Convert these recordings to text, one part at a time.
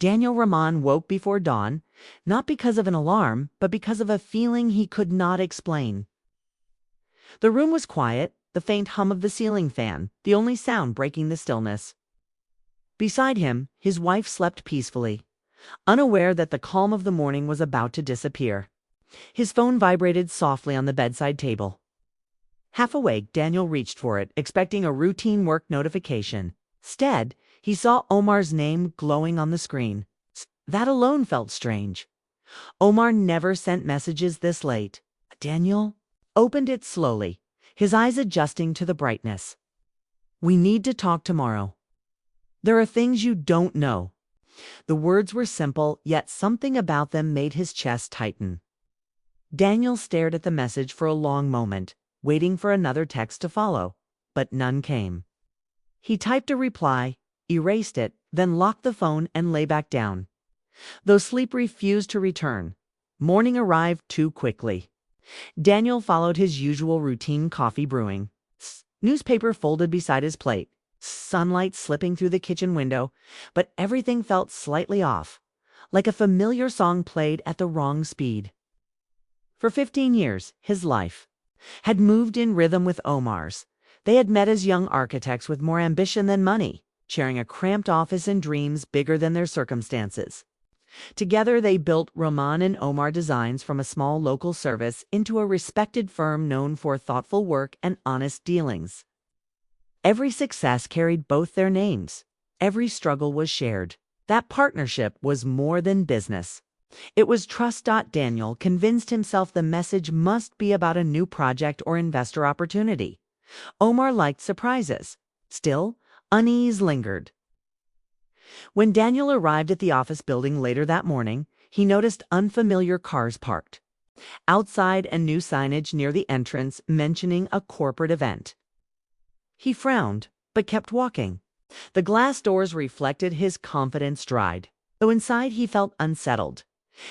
Daniel Rahman woke before dawn, not because of an alarm, but because of a feeling he could not explain. The room was quiet, the faint hum of the ceiling fan, the only sound breaking the stillness. Beside him, his wife slept peacefully, unaware that the calm of the morning was about to disappear. His phone vibrated softly on the bedside table. Half awake, Daniel reached for it, expecting a routine work notification. Instead, he saw Omar's name glowing on the screen. That alone felt strange. Omar never sent messages this late. Daniel opened it slowly, his eyes adjusting to the brightness. "We need to talk tomorrow. There are things you don't know." The words were simple, yet something about them made his chest tighten. Daniel stared at the message for a long moment, waiting for another text to follow, but none came. He typed a reply, erased it, then locked the phone and lay back down. Though sleep refused to return, morning arrived too quickly. Daniel followed his usual routine, coffee brewing, newspaper folded beside his plate, sunlight slipping through the kitchen window, but everything felt slightly off, like a familiar song played at the wrong speed. For 15 years, his life had moved in rhythm with Omar's. They had met as young architects with more ambition than money, sharing a cramped office and dreams bigger than their circumstances. Together, they built Rahman and Omar Designs from a small local service into a respected firm known for thoughtful work and honest dealings. Every success carried both their names. Every struggle was shared. That partnership was more than business. It was trust. Daniel convinced himself the message must be about a new project or investor opportunity. Omar liked surprises. Still, unease lingered. When Daniel arrived at the office building later that morning, he noticed unfamiliar cars parked outside and new signage near the entrance mentioning a corporate event. He frowned, but kept walking. The glass doors reflected his confident stride, though inside he felt unsettled.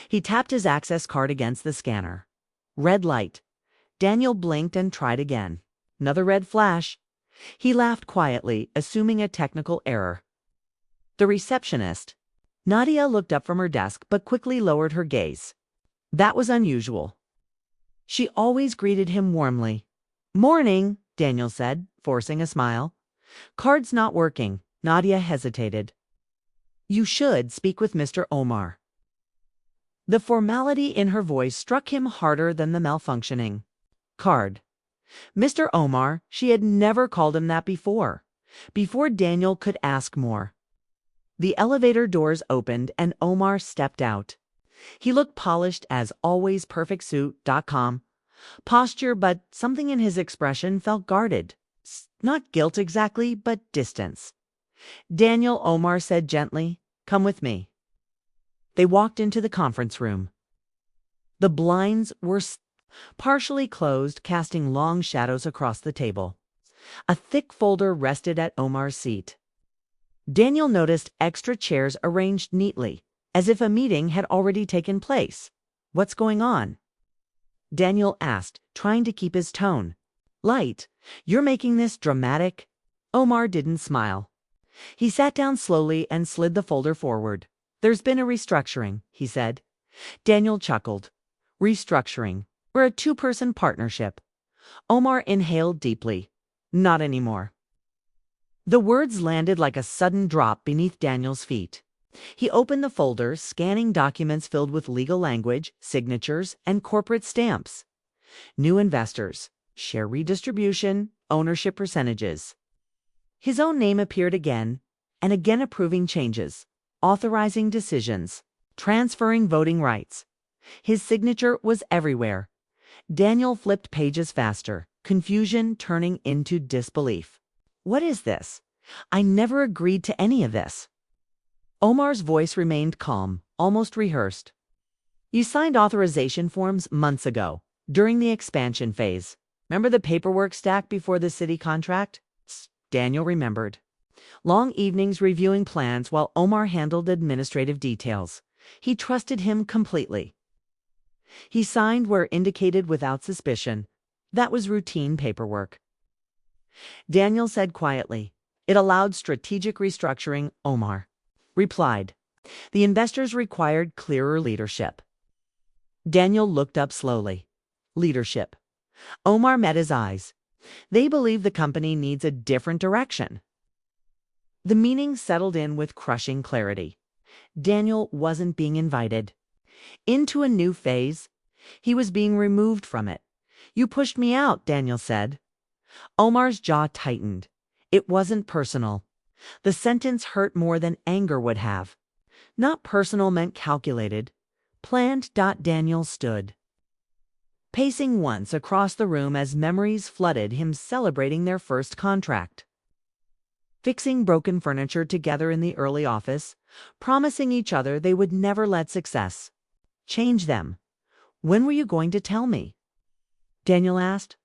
He tapped his access card against the scanner. Red light. Daniel blinked and tried again. Another red flash. He laughed quietly, assuming a technical error. The receptionist, Nadia, looked up from her desk but quickly lowered her gaze. That was unusual. She always greeted him warmly. "Morning," Daniel said, forcing a smile. "Card's not working." Nadia hesitated. "You should speak with Mr. Omar." The formality in her voice struck him harder than the malfunctioning. Card. Mr. Omar, she had never called him that before. Before Daniel could ask more. The elevator doors opened and Omar stepped out. He looked polished as always, perfect suit.com. Posture, but something in his expression felt guarded. Not guilt exactly, but distance. "Daniel," Omar said gently, "come with me." They walked into the conference room. The blinds were partially closed, casting long shadows across the table. A thick folder rested at Omar's seat. Daniel noticed extra chairs arranged neatly, as if a meeting had already taken place. "What's going on?" Daniel asked, trying to keep his tone light. "You're making this dramatic?" Omar didn't smile. He sat down slowly and slid the folder forward. "There's been a restructuring," he said. Daniel chuckled. "Restructuring? We're a two-person partnership." Omar inhaled deeply. "Not anymore." The words landed like a sudden drop beneath Daniel's feet. He opened the folder, scanning documents filled with legal language, signatures, and corporate stamps. New investors, share redistribution, ownership percentages. His own name appeared again, and again, approving changes, authorizing decisions, transferring voting rights. His signature was everywhere. Daniel flipped pages faster, confusion turning into disbelief. "What is this? I never agreed to any of this." Omar's voice remained calm, almost rehearsed. "You signed authorization forms months ago, during the expansion phase. Remember the paperwork stack before the city contract?" Daniel remembered. Long evenings reviewing plans while Omar handled administrative details. He trusted him completely. He signed where indicated without suspicion. That was routine paperwork. Daniel said quietly, "It allowed strategic restructuring." Omar replied, The investors required clearer leadership. Daniel looked up slowly. Leadership. Omar met his eyes. They believe the company needs a different direction. The meaning settled in with crushing clarity. Daniel wasn't being invited into a new phase. He was being removed from it. You pushed me out, Daniel said. Omar's jaw tightened. It wasn't personal. The sentence hurt more than anger would have. Not personal meant calculated. Planned. Daniel stood, pacing once across the room as memories flooded him, celebrating their first contract, fixing broken furniture together in the early office, promising each other they would never let success change them. When were you going to tell me? Daniel asked.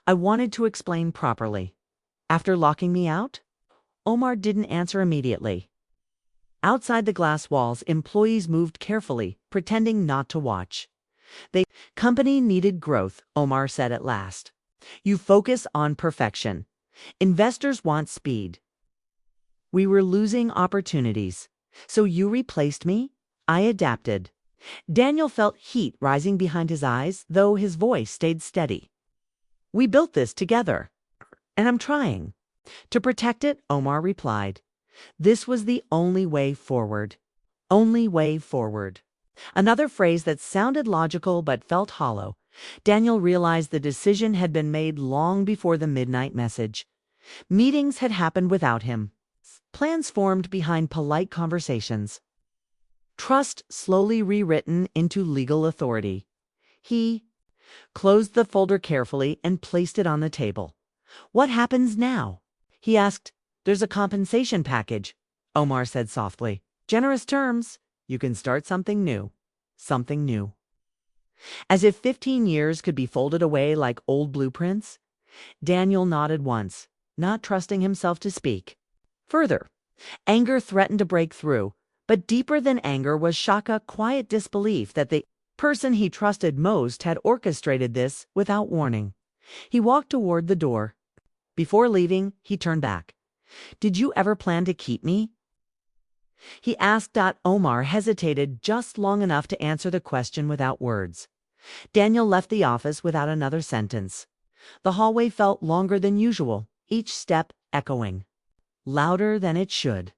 I wanted to explain properly. After locking me out? Omar didn't answer immediately. Outside the glass walls, employees moved carefully, pretending not to watch. The company needed growth, Omar said at last. You focus on perfection. Investors want speed. We were losing opportunities. So you replaced me? I adapted. Daniel felt heat rising behind his eyes, though his voice stayed steady. We built this together, and I'm trying to protect it, Omar replied. This was the only way forward. Only way forward. Another phrase that sounded logical but felt hollow. Daniel realized the decision had been made long before the midnight message. Meetings had happened without him. Plans formed behind polite conversations. Trust slowly rewritten into legal authority. He closed the folder carefully and placed it on the table. What happens now? He asked. There's a compensation package, Omar said softly. Generous terms. You can start something new. Something new. As if 15 years could be folded away like old blueprints, Daniel nodded once, not trusting himself to speak. Further, anger threatened to break through, but deeper than anger was Shaka quiet disbelief that the person he trusted most had orchestrated this without warning. He walked toward the door. Before leaving, he turned back. Did you ever plan to keep me? He asked. Omar hesitated just long enough to answer the question without words. Daniel left the office without another sentence. The hallway felt longer than usual, each step echoing louder than it should.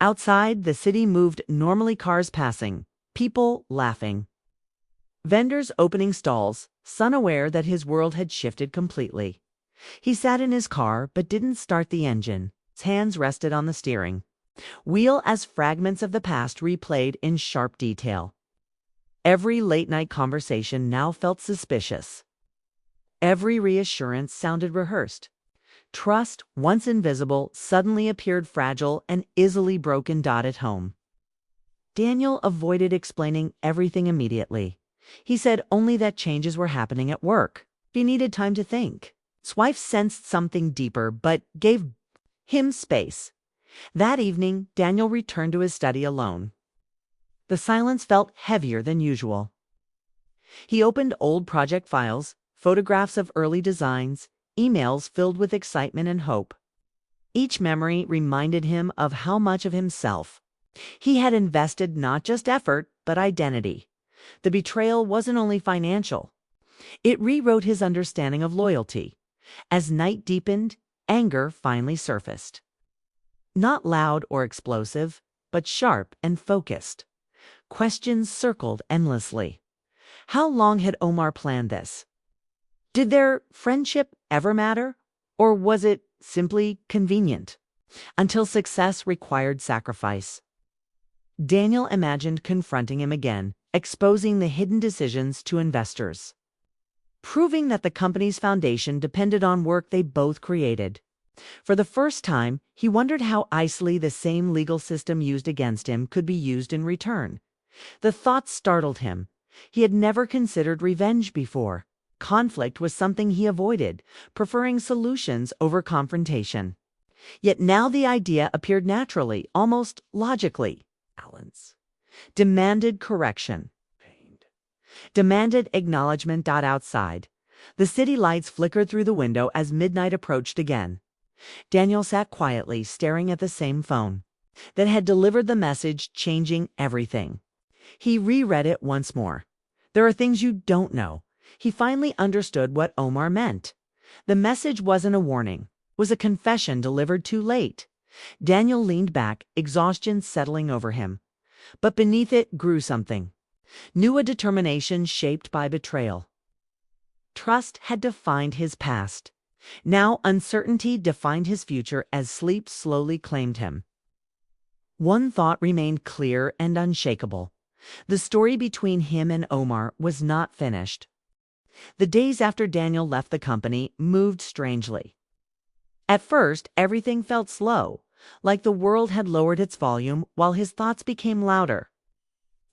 Outside, the city moved normally, cars passing, people laughing. Vendors opening stalls, unaware that his world had shifted completely. He sat in his car but didn't start the engine. His hands rested on the steering wheel as fragments of the past replayed in sharp detail. Every late-night conversation now felt suspicious. Every reassurance sounded rehearsed. Trust, once invisible, suddenly appeared fragile and easily broken. At home, Daniel avoided explaining everything immediately. He said only that changes were happening at work. He needed time to think. His wife sensed something deeper, but gave him space. That evening, Daniel returned to his study alone. The silence felt heavier than usual. He opened old project files, photographs of early designs, emails filled with excitement and hope. Each memory reminded him of how much of himself he had invested, not just effort, but identity. The betrayal wasn't only financial. It rewrote his understanding of loyalty. As night deepened, anger finally surfaced. Not loud or explosive, but sharp and focused. Questions circled endlessly. How long had Omar planned this? Did their friendship ever matter? Or was it simply convenient? Until success required sacrifice. Daniel imagined confronting him again, exposing the hidden decisions to investors, proving that the company's foundation depended on work they both created. For the first time, he wondered how easily the same legal system used against him could be used in return. The thought startled him. He had never considered revenge before. Conflict was something he avoided, preferring solutions over confrontation. Yet now the idea appeared naturally, almost logically. Balance. Demanded correction. Demanded acknowledgement. Outside, the city lights flickered through the window as midnight approached again. Daniel sat quietly, staring at the same phone. that had delivered the message, changing everything. He reread it once more. There are things you don't know. He finally understood what Omar meant. The message wasn't a warning, was a confession delivered too late. Daniel leaned back, exhaustion settling over him. But beneath it grew something. Knew a determination shaped by betrayal. Trust had defined his past. Now uncertainty defined his future as sleep slowly claimed him. One thought remained clear and unshakable. The story between him and Omar was not finished. The days after Daniel left the company moved strangely. At first, everything felt slow, like the world had lowered its volume while his thoughts became louder.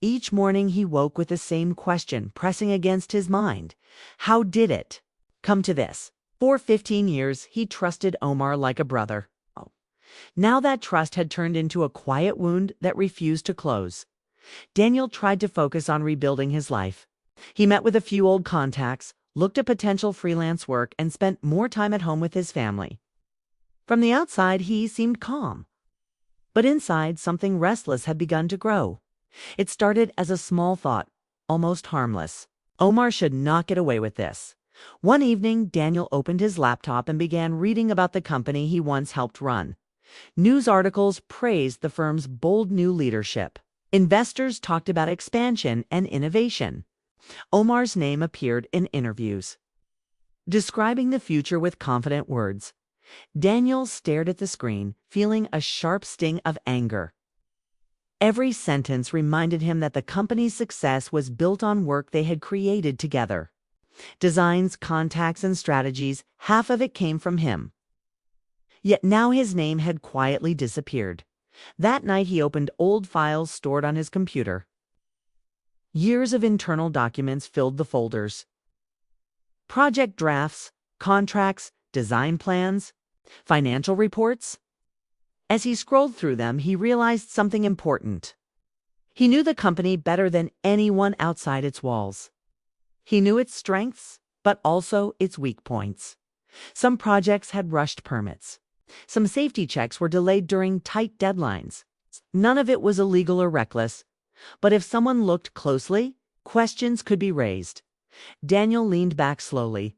Each morning he woke with the same question pressing against his mind. How did it come to this? For 15 years, he trusted Omar like a brother. Now that trust had turned into a quiet wound that refused to close. Daniel tried to focus on rebuilding his life. He met with a few old contacts, looked at potential freelance work, and spent more time at home with his family. From the outside, he seemed calm. But inside, something restless had begun to grow. It started as a small thought, almost harmless. Omar should not get away with this. One evening, Daniel opened his laptop and began reading about the company he once helped run. News articles praised the firm's bold new leadership. Investors talked about expansion and innovation. Omar's name appeared in interviews, describing the future with confident words. Daniel stared at the screen, feeling a sharp sting of anger. Every sentence reminded him that the company's success was built on work they had created together. Designs, contacts, and strategies, half of it came from him. Yet now his name had quietly disappeared. That night he opened old files stored on his computer. Years of internal documents filled the folders. Project drafts, contracts, design plans, financial reports. As he scrolled through them, he realized something important. He knew the company better than anyone outside its walls. He knew its strengths, but also its weak points. Some projects had rushed permits. Some safety checks were delayed during tight deadlines. None of it was illegal or reckless, but if someone looked closely, questions could be raised. Daniel leaned back slowly.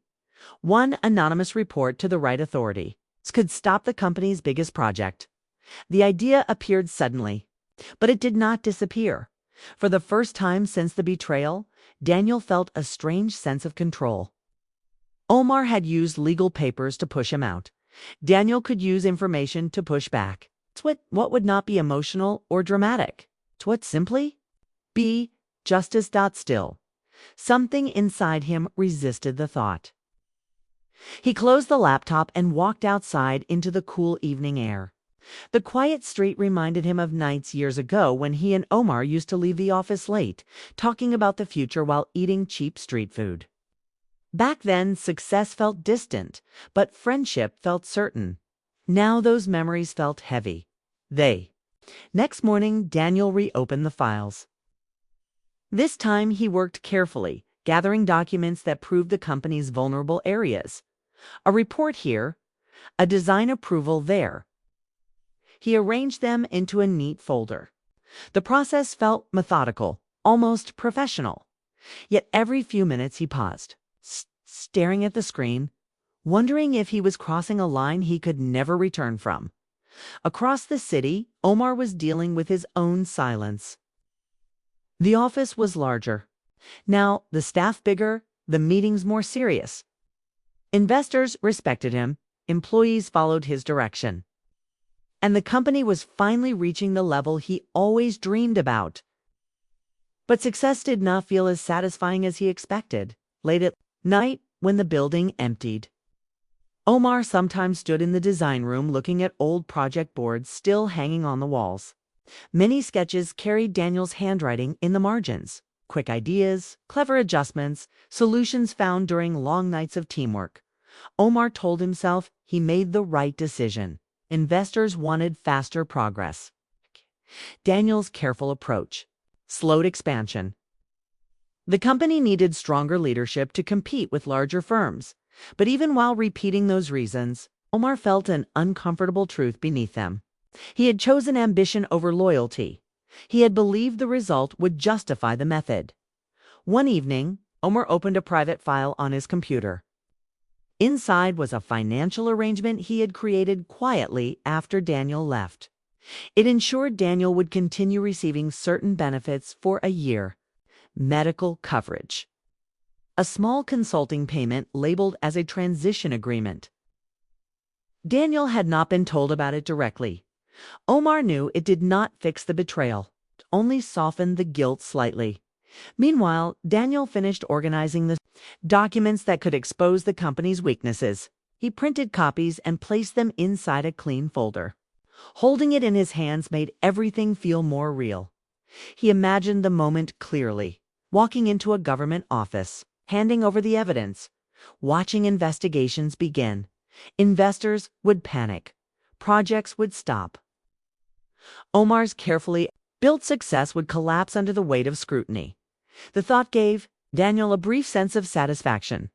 One anonymous report to the right authority could stop the company's biggest project. The idea appeared suddenly, but it did not disappear. For the first time since the betrayal, Daniel felt a strange sense of control. Omar had used legal papers to push him out. Daniel could use information to push back. What would not be emotional or dramatic? What simply be justice. Still, something inside him resisted the thought. He closed the laptop and walked outside into the cool evening air. The quiet street reminded him of nights years ago when he and Omar used to leave the office late, talking about the future while eating cheap street food. Back then, success felt distant, but friendship felt certain. Now those memories felt heavy. Next morning, Daniel reopened the files. This time he worked carefully, gathering documents that proved the company's vulnerable areas. A report here, a design approval there. He arranged them into a neat folder. The process felt methodical, almost professional. Yet every few minutes he paused, staring at the screen, wondering if he was crossing a line he could never return from. Across the city, Omar was dealing with his own silence. The office was larger. Now, the staff bigger, the meetings more serious. Investors respected him, employees followed his direction. And the company was finally reaching the level he always dreamed about. But success did not feel as satisfying as he expected. Late at night, when the building emptied, Omar sometimes stood in the design room looking at old project boards still hanging on the walls. Many sketches carried Daniel's handwriting in the margins. Quick ideas, clever adjustments, solutions found during long nights of teamwork. Omar told himself he made the right decision. Investors wanted faster progress. Daniel's careful approach slowed expansion. The company needed stronger leadership to compete with larger firms. But even while repeating those reasons, Omar felt an uncomfortable truth beneath them. He had chosen ambition over loyalty. He had believed the result would justify the method. One evening, Omar opened a private file on his computer. Inside was a financial arrangement he had created quietly after Daniel left. It ensured Daniel would continue receiving certain benefits for a year. Medical coverage. A small consulting payment labeled as a transition agreement. Daniel had not been told about it directly. Omar knew it did not fix the betrayal, only softened the guilt slightly. Meanwhile, Daniel finished organizing the documents that could expose the company's weaknesses. He printed copies and placed them inside a clean folder. Holding it in his hands made everything feel more real. He imagined the moment clearly, walking into a government office, handing over the evidence, watching investigations begin. Investors would panic. Projects would stop. Omar's carefully built success would collapse under the weight of scrutiny. The thought gave Daniel a brief sense of satisfaction,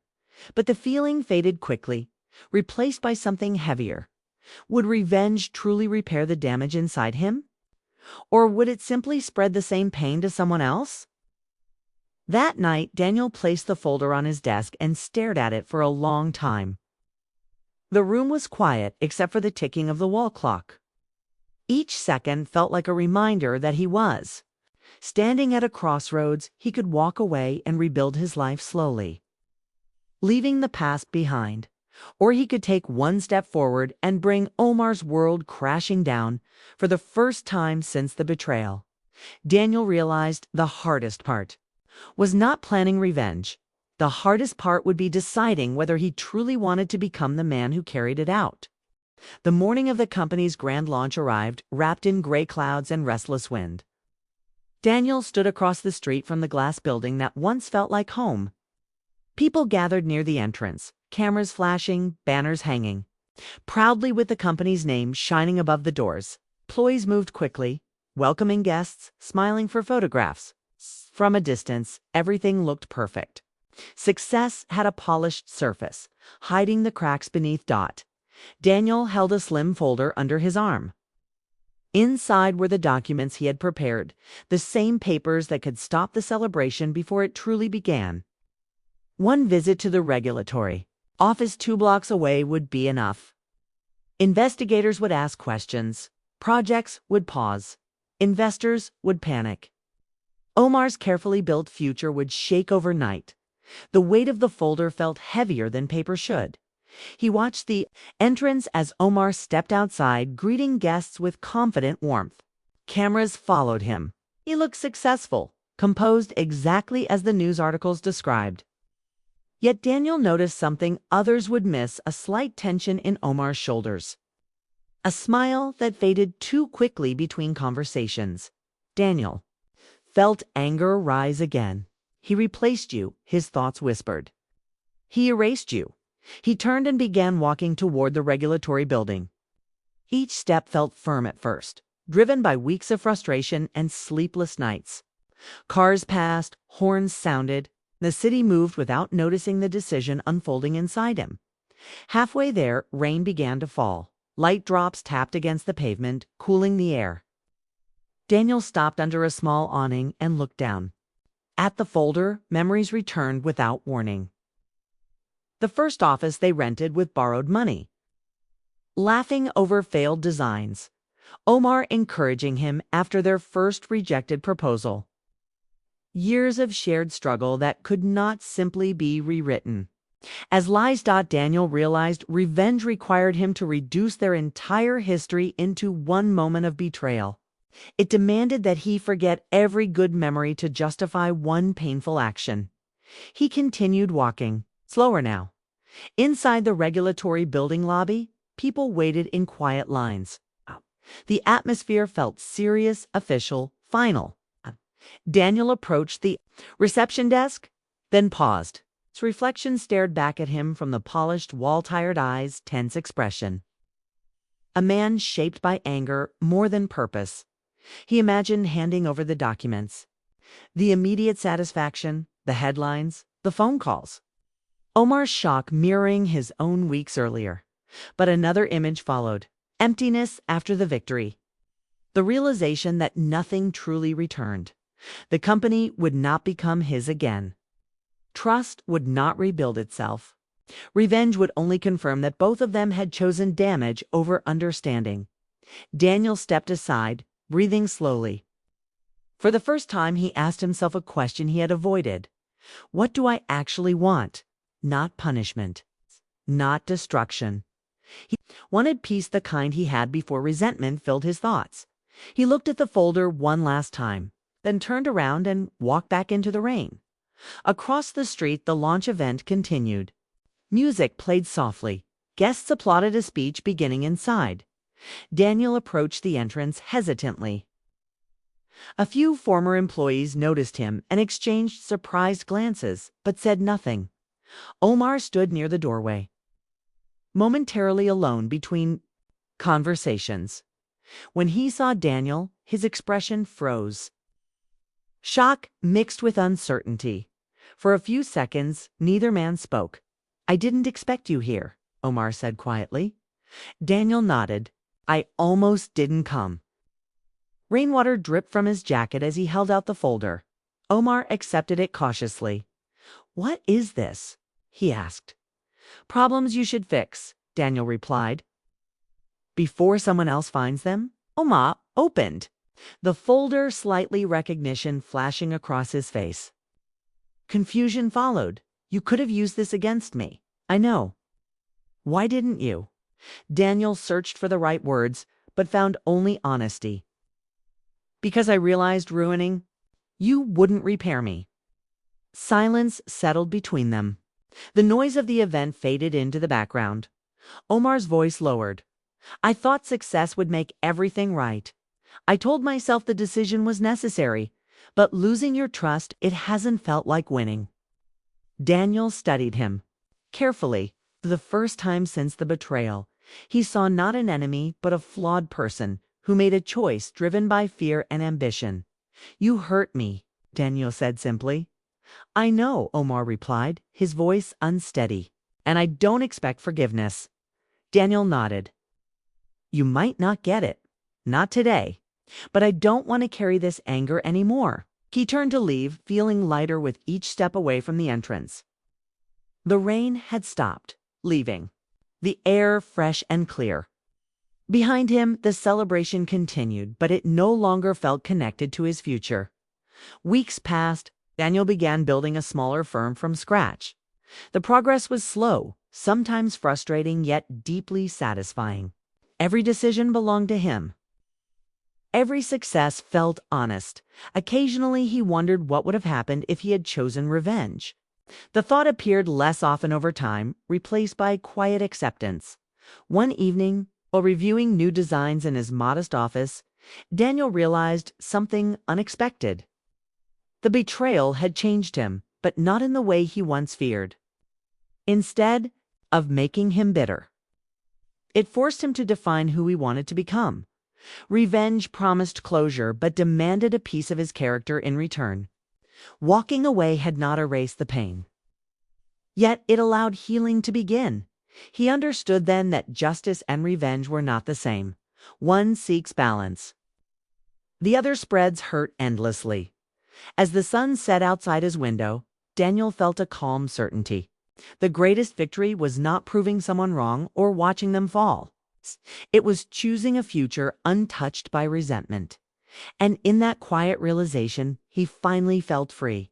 but the feeling faded quickly, replaced by something heavier. Would revenge truly repair the damage inside him? Or would it simply spread the same pain to someone else? That night, Daniel placed the folder on his desk and stared at it for a long time. The room was quiet except for the ticking of the wall clock. Each second felt like a reminder that he was. Standing at a crossroads, he could walk away and rebuild his life slowly, leaving the past behind. Or he could take one step forward and bring Omar's world crashing down for the first time since the betrayal. Daniel realized the hardest part was not planning revenge. The hardest part would be deciding whether he truly wanted to become the man who carried it out. The morning of the company's grand launch arrived, wrapped in gray clouds and restless wind. Daniel stood across the street from the glass building that once felt like home. People gathered near the entrance, cameras flashing, banners hanging. Proudly with the company's name shining above the doors, employees moved quickly, welcoming guests, smiling for photographs. From a distance, everything looked perfect. Success had a polished surface, hiding the cracks beneath Dot. Daniel held a slim folder under his arm. Inside were the documents he had prepared, the same papers that could stop the celebration before it truly began. One visit to the regulatory office 2 blocks away would be enough. Investigators would ask questions. Projects would pause. Investors would panic. Omar's carefully built future would shake overnight. The weight of the folder felt heavier than paper should. He watched the entrance as Omar stepped outside, greeting guests with confident warmth. Cameras followed him. He looked successful, composed exactly as the news articles described. Yet Daniel noticed something others would miss: a slight tension in Omar's shoulders. A smile that faded too quickly between conversations. Daniel felt anger rise again. He replaced you, his thoughts whispered. He erased you. He turned and began walking toward the regulatory building. Each step felt firm at first, driven by weeks of frustration and sleepless nights. Cars passed, horns sounded. The city moved without noticing the decision unfolding inside him. Halfway there, rain began to fall. Light drops tapped against the pavement, cooling the air. Daniel stopped under a small awning and looked down. At the folder, memories returned without warning. The first office they rented with borrowed money. Laughing over failed designs. Omar encouraging him after their first rejected proposal. Years of shared struggle that could not simply be rewritten. As lies. Daniel realized revenge required him to reduce their entire history into one moment of betrayal. It demanded that he forget every good memory to justify one painful action. He continued walking, slower now. Inside the regulatory building lobby, people waited in quiet lines. The atmosphere felt serious, official, final. Daniel approached the reception desk, then paused. Its reflection stared back at him from the polished, wall-tired eyes, tense expression. A man shaped by anger more than purpose. He imagined handing over the documents. The immediate satisfaction, the headlines, the phone calls. Omar's shock mirroring his own weeks earlier. But another image followed. Emptiness after the victory. The realization that nothing truly returned. The company would not become his again. Trust would not rebuild itself. Revenge would only confirm that both of them had chosen damage over understanding. Daniel stepped aside, breathing slowly. For the first time, he asked himself a question he had avoided. What do I actually want? Not punishment. Not destruction. He wanted peace, the kind he had before resentment filled his thoughts. He looked at the folder one last time, then turned around and walked back into the rain. Across the street, the launch event continued. Music played softly. Guests applauded a speech beginning inside. Daniel approached the entrance hesitantly. A few former employees noticed him and exchanged surprised glances, but said nothing. Omar stood near the doorway, momentarily alone between conversations. When he saw Daniel, his expression froze. Shock mixed with uncertainty. For a few seconds, neither man spoke. I didn't expect you here, Omar said quietly. Daniel nodded. I almost didn't come. Rainwater dripped from his jacket as he held out the folder. Omar accepted it cautiously. What is this? He asked. Problems you should fix, Daniel replied. Before someone else finds them? Omar opened the folder, slightly recognition flashing across his face. Confusion followed. You could have used this against me. I know. Why didn't you? Daniel searched for the right words, but found only honesty. Because I realized ruining you wouldn't repair me. Silence settled between them. The noise of the event faded into the background. Omar's voice lowered. I thought success would make everything right. I told myself the decision was necessary, but losing your trust, it hasn't felt like winning. Daniel studied him carefully. For the first time since the betrayal, he saw not an enemy, but a flawed person who made a choice driven by fear and ambition. You hurt me, Daniel said simply. I know, Omar replied, his voice unsteady. And I don't expect forgiveness. Daniel nodded. You might not get it. Not today. But I don't want to carry this anger anymore. He turned to leave, feeling lighter with each step away from the entrance. The rain had stopped, leaving the air fresh and clear. Behind him, the celebration continued, but it no longer felt connected to his future. Weeks passed. Daniel began building a smaller firm from scratch. The progress was slow, sometimes frustrating, yet deeply satisfying. Every decision belonged to him. Every success felt honest. Occasionally, he wondered what would have happened if he had chosen revenge. The thought appeared less often over time, replaced by quiet acceptance. One evening, while reviewing new designs in his modest office, Daniel realized something unexpected. The betrayal had changed him, but not in the way he once feared. Instead of making him bitter, it forced him to define who he wanted to become. Revenge promised closure, but demanded a piece of his character in return. Walking away had not erased the pain. Yet it allowed healing to begin. He understood then that justice and revenge were not the same. One seeks balance. The other spreads hurt endlessly. As the sun set outside his window, Daniel felt a calm certainty. The greatest victory was not proving someone wrong or watching them fall. It was choosing a future untouched by resentment. And in that quiet realization, he finally felt free.